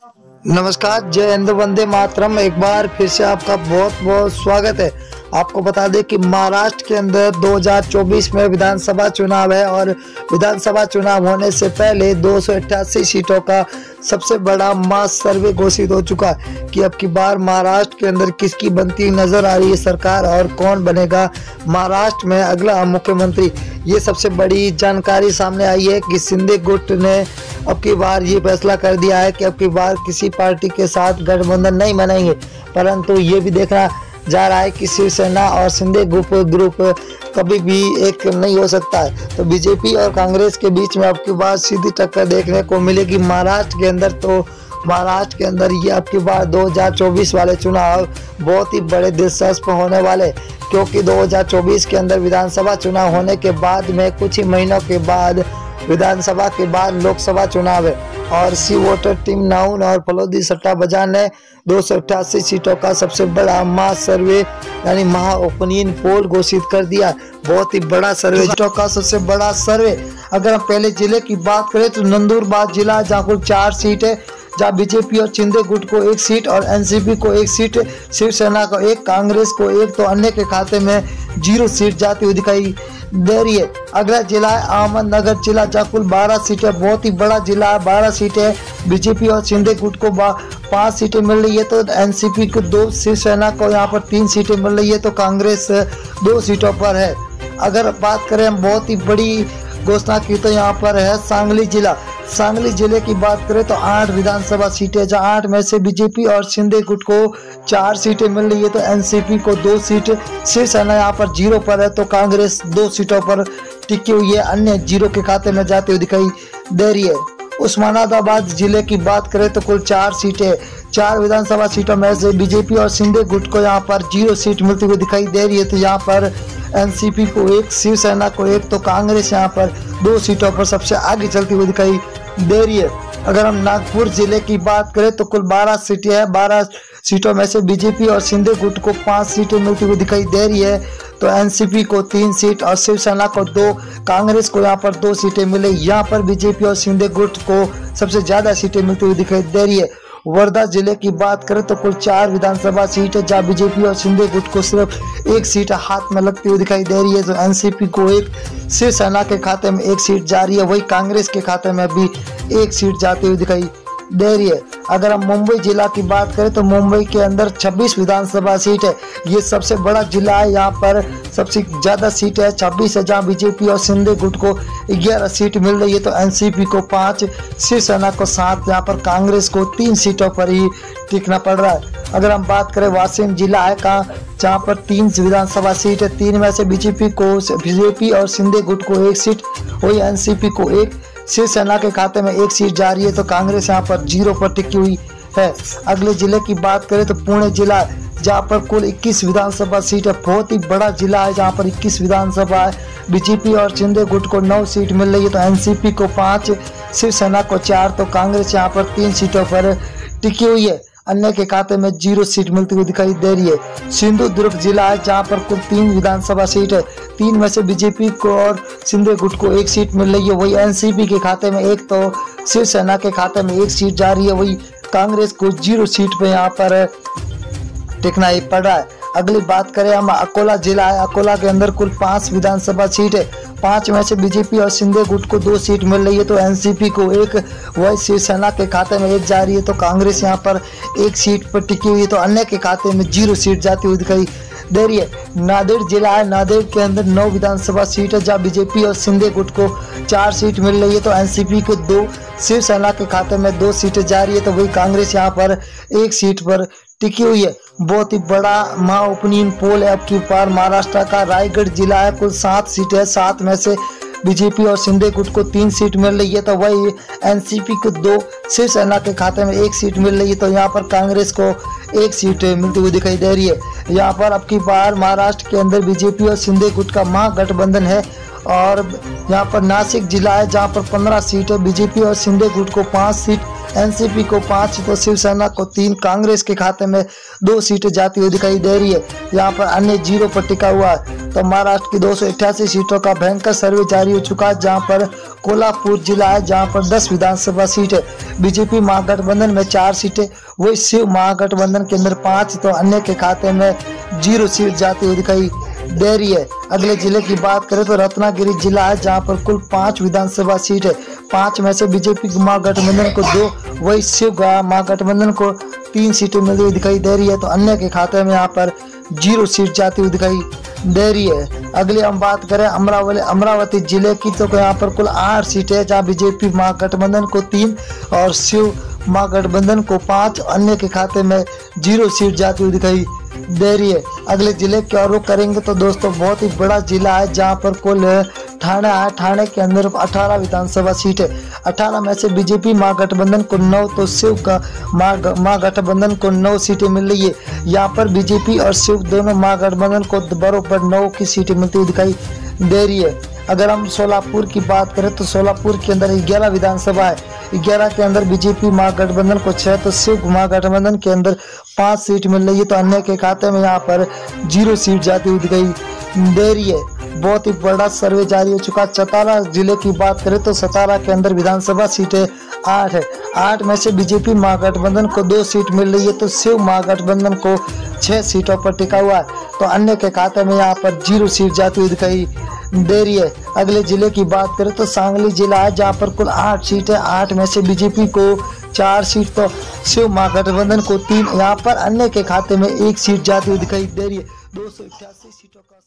नमस्कार, जय हिंद, वंदे मातरम। एक बार फिर से आपका बहुत बहुत स्वागत है। आपको बता दें कि महाराष्ट्र के अंदर 2024 में विधानसभा चुनाव है और विधानसभा चुनाव होने से पहले 288 सीटों का सबसे बड़ा मास सर्वे घोषित हो चुका है कि अब की बार महाराष्ट्र के अंदर किसकी बनती नजर आ रही है सरकार और कौन बनेगा महाराष्ट्र में अगला मुख्यमंत्री। ये सबसे बड़ी जानकारी सामने आई है कि शिंदे गुट ने अब की बार ये फैसला कर दिया है कि अब की बार किसी पार्टी के साथ गठबंधन नहीं बनाएंगे, परंतु ये भी देखना जा रहा है कि शिवसेना और शिंदे ग्रुप कभी भी एक नहीं हो सकता है। तो बीजेपी और कांग्रेस के बीच में अब की बार सीधी टक्कर देखने को मिलेगी महाराष्ट्र के अंदर। तो महाराष्ट्र के अंदर ये अब की बार 2024 वाले चुनाव बहुत ही बड़े दिलचस्प होने वाले, क्योंकि 2024 के अंदर विधानसभा चुनाव होने के बाद में कुछ ही महीनों के बाद विधानसभा के बाद लोकसभा चुनाव है और सी वोटर टीम नाउन और फलोदी सट्टा बाजार ने 288 सीटों का सबसे बड़ा मास सर्वे यानी महा ओपिनियन पोल घोषित कर दिया। बहुत ही बड़ा सर्वे, सीटों का सबसे बड़ा सर्वे। अगर हम पहले जिले की बात करें तो नंदुरबार जिला जहाँ कुल 4 सीट है, जहाँ बीजेपी और शिंदे गुट को 1 सीट और एनसीपी को 1 सीट, शिवसेना को 1, कांग्रेस को 1, तो अन्य के खाते में 0 सीट जाती हुई दिखाई दे रही है। अगला जिला है अहमदनगर जिला, जहाँ कुल 12 सीटें, बहुत ही बड़ा जिला है, 12 सीटें। बीजेपी और शिंदे गुट को 5 सीटें मिल रही है, तो एनसीपी को 2, शिवसेना को यहाँ पर 3 सीटें मिल रही है, तो कांग्रेस 2 सीटों पर है। अगर बात करें हम बहुत ही बड़ी घोषणा की तो यहाँ पर है सांगली जिला। सांगली जिले की बात करें तो 8 विधानसभा सीटें, जहाँ 8 में से बीजेपी और शिंदे गुट को 4 सीटें मिल रही है, तो एनसीपी को 2 सीट, शिवसेना यहाँ पर 0 पर है, तो कांग्रेस 2 सीटों पर टिकी हुई है, अन्य 0 के खाते में जाते हुए दिखाई दे रही है। उस्मानाबाद जिले की बात करें तो कुल 4 सीटें, 4 विधानसभा सीटों में से बीजेपी और शिंदे गुट को यहाँ पर 0 सीट मिलती हुई दिखाई दे रही है, तो यहाँ पर एनसीपी को 1, शिवसेना को 1, तो कांग्रेस यहाँ पर 2 सीटों पर सबसे आगे चलती हुई दिखाई दे रही है। अगर हम नागपुर जिले की बात करें तो कुल 12 सीटें हैं, 12 सीटों में से बीजेपी और शिंदे गुट को 5 सीटें मिलती हुई दिखाई दे रही है, तो एनसीपी को 3 सीट और शिवसेना को 2, कांग्रेस को यहाँ पर 2 सीटें मिले। यहाँ पर बीजेपी और शिंदे गुट को सबसे ज्यादा सीटें मिलती हुई दिखाई दे रही है। वर्धा जिले की बात करें तो कुल 4 विधानसभा सीट है, जहाँ बीजेपी और शिंदे गुट को सिर्फ 1 सीट हाथ में लगती हुई दिखाई दे रही है, तो एनसीपी को 1, शिवसेना के खाते में 1 सीट जा रही है, वही कांग्रेस के खाते में भी 1 सीट जाती हुई दिखाई दे रही है। अगर हम मुंबई जिला की बात करें तो मुंबई के अंदर 26 विधानसभा सीट है, ये सबसे बड़ा जिला है, यहाँ पर सबसे ज्यादा सीट है 26 है, जहाँ बीजेपी और शिंदे गुट को 11 सीट मिल रही है, तो एनसीपी को 5, शिवसेना को 7, यहाँ पर कांग्रेस को 3 सीटों पर ही टिकना पड़ रहा है। अगर हम बात करें वाशिम जिला है जहाँ पर 3 विधानसभा सीट है, 3 में से बीजेपी और शिंदे गुट को 1 सीट, वही एनसीपी को 1, शिवसेना के खाते में 1 सीट जा रही है, तो कांग्रेस यहाँ पर 0 पर टिकी हुई है। अगले जिले की बात करें तो पुणे जिला है, जहाँ पर कुल 21 विधानसभा सीट है, बहुत ही बड़ा जिला है, जहाँ पर 21 विधानसभा है। बीजेपी और शिंदे गुट को 9 सीट मिल रही है, तो एनसीपी को 5, शिवसेना को 4, तो कांग्रेस यहाँ पर 3 सीटों पर टिकी हुई है, अन्य के खाते में 0 सीट मिलती हुई दिखाई दे रही है। सिंधुदुर्ग जिला है, जहाँ पर कुल 3 विधानसभा सीट है, 3 में से बीजेपी को और शिंदे गुट को 1 सीट मिल रही है, वही एनसीपी के खाते में 1, तो शिवसेना के खाते में 1 सीट जा रही है, वही कांग्रेस को 0 सीट पे यहाँ पर टिकना ही पड़ रहा है। अगली बात करें हम अकोला जिला है, अकोला के अंदर कुल 5 विधानसभा सीट है, 5 में से बीजेपी और शिंदे गुट को 2 सीट मिल रही है, तो एनसीपी को 1, वही शिवसेना के खाते में 1 जा रही है, तो कांग्रेस यहाँ पर 1 सीट पर टिकी हुई है, तो अन्य के खाते में 0 सीट जाती हुई दिखाई दे रही है। नांदेड़ जिला है, नांदेड़ के अंदर 9 विधानसभा सीट है, जहाँ बीजेपी और शिंदे गुट को 4 सीट मिल रही है, तो एनसीपी को 2, शिवसेना के खाते में 2 सीटें जा रही है, तो वही कांग्रेस यहाँ पर 1 सीट पर टिकी हुई है। बहुत ही बड़ा महा ओपिनियन पोल है अब की बार महाराष्ट्र का। रायगढ़ जिला है, कुल 7 सीटें है, 7 में से बीजेपी और शिंदे गुट को 3 सीट मिल रही है, तो वही एनसीपी को 2, शिवसेना के खाते में 1 सीट मिल रही है, तो यहाँ पर कांग्रेस को 1 सीट मिलती हुई दिखाई दे रही है। यहाँ पर अब की बार महाराष्ट्र के अंदर बीजेपी और शिंदे गुट का महागठबंधन है। और यहाँ पर नासिक जिला है, जहाँ पर 15 सीट है, बीजेपी और शिंदे गुट को 5 सीट, एनसीपी को 5 तो शिवसेना को 3, कांग्रेस के खाते में 2 सीटें जाती हुई दिखाई दे रही है। यहाँ पर अन्य 0 पर टिका हुआ है। तो महाराष्ट्र की 288 सीटों का भयंकर सर्वे जारी हो चुका है, जहाँ पर कोल्हापुर जिला है जहाँ पर 10 विधानसभा सीट है। बीजेपी महागठबंधन में 4 सीटें, वही शिव महागठबंधन के अंदर 5, तो अन्य के खाते में 0 सीट जाती हुई दिखाई दे रही है। अगले जिले की बात करें तो रत्नागिरी जिला है जहां पर कुल 5 विधानसभा सीट है। 5 में से बीजेपी महागठबंधन को 2, वही शिव महागठबंधन को 3 सीटें मिली हुई दिखाई दे रही है। तो अन्य के खाते में यहाँ पर 0 सीट जाती हुई दिखाई दे रही है। अगली हम बात करें अमरावती जिले की, तो यहाँ पर कुल 8 सीटें जहाँ बीजेपी महागठबंधन को 3 और शिव महागठबंधन को 5, अन्य के खाते में 0 सीट जाती हुई दिखाई दे रही है। अगले जिले की ओर रुख करेंगे तो दोस्तों बहुत ही बड़ा जिला है जहां पर कुल ठाणे है। ठाणे के अंदर 18 विधानसभा सीट है। 18 में से बीजेपी महागठबंधन को 9, तो शिव का महागठबंधन को 9 सीटें मिल रही है। यहाँ पर बीजेपी और शिव दोनों महागठबंधन को बराबर 9 की सीटें मिलती हुई दिखाई दे रही है। अगर हम सोलापुर की बात करें तो सोलापुर के अंदर 11 विधानसभा है। 11 के अंदर बीजेपी महागठबंधन को 6, तो शिव महागठबंधन के अंदर 5 सीट मिल रही है। तो अन्य के खाते में यहाँ पर 0 सीट जाती हुई दिखाई दे रही है। बहुत ही बड़ा सर्वे जारी हो चुका है। सतारा जिले की बात करें तो सतारा के अंदर विधानसभा सीटें 8 है। 8 में से बीजेपी महागठबंधन को 2 सीट मिल रही है, तो शिव महागठबंधन को 6 सीटों पर टिका हुआ है। तो अन्य के खाते में यहाँ पर 0 सीट जाती हुई दिखाई दे रही है। अगले जिले की बात करें तो सांगली जिला है जहाँ पर कुल 8 सीट है। 8 में से बीजेपी को 4 सीट, तो शिव महागठबंधन को 3, यहाँ पर अन्य के खाते में 1 सीट जाती हुई दिखाई दे रही है। 288 सीटों का